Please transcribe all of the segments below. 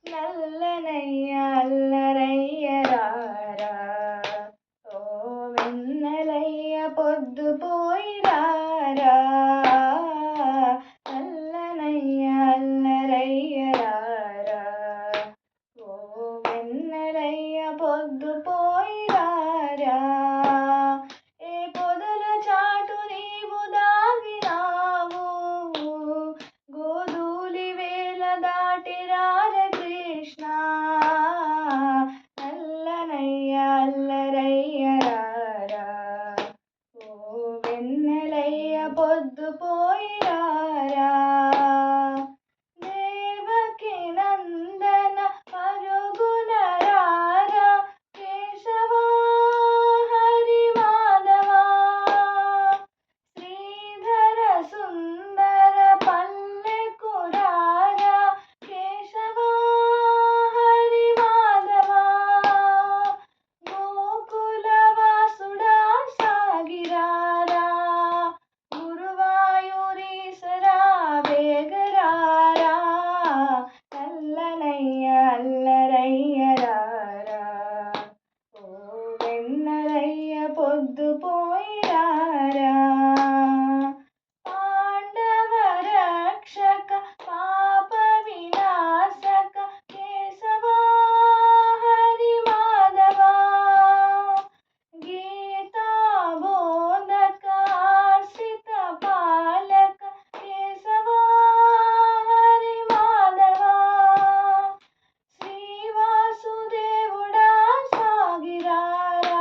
నల్లనయ్య అల్లరయ్య రారా, ఓ వెన్నెలయ్య పొద్దుపోయి రారా, నల్లనయ్య అల్లరయ్య రారా, ఓ వెన్నెలయ్య పొద్దుపోయి రారా, ఏ పొదల చాటు నీవు దాగినావు, గోధూళి వేళ దాటి రార కృష్ణ, నల్లనయ్య అల్లరయ్య రారా, ఓ వెన్నెలయ్య పొద్దుపోయి రారా, దేవకి నందన పరుగున రారా, కేశవా హరి మాధవా, శ్రీధర సుందర పల్లెకు రారా, కేశవా హరి మాధవా, గోకుల వాసుడా సాగిరారా, గురువాయూరీశరా వేగరారా, నల్లనయ్య అల్లరయ్య రారా, ఓ వెన్నెలయ్య పొద్దుపోయి రారా, పాండవ రక్షక పాప వినాశక కేశవా హరి మాధవా, గీతా బోధక ఆశ్రిత పాలక కేశవా హరి మాధవా, శ్రీవాసుదేవుడా సాగిరారా,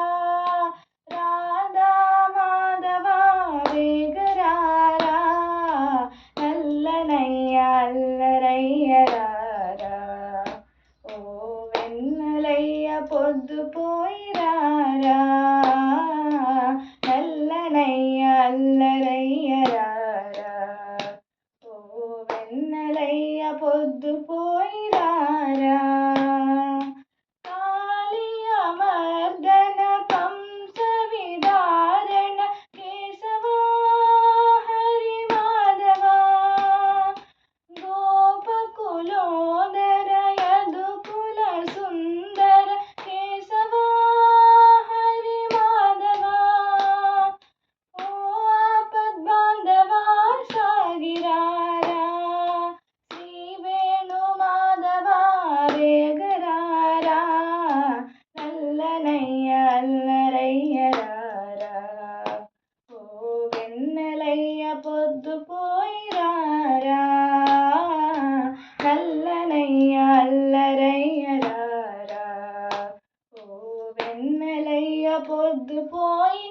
రాధా మాధవా వేగరారా, నల్లనయ్య అల్లరయ్య రారా, ఓ వెన్నెలయ్య పొద్దుపోయి రారా, నల్లనయ్య అల్లరయ్య రారా, ఓ వెన్నెలయ్య పొద్దుపోయి రారా, కాళియ మర్దన కంస విదారణ కేశవా హరి మాధవా, గోపకులోదర యదుకుల సుందర కేశవా హరి మాధవా, ఓ ఆపద్బాంధవా సాగిరారా, శ్రీ వేణు మాధవా వేగరారా, నల్లనయ్య అల్లరయ్య రారా, ఓ వెన్నెలయ్య పొద్దుపోయి రారా, నల్లనయ్య అల్లరయ్య రారా, ఓ వెన్నెలయ్య పొద్దుపోయి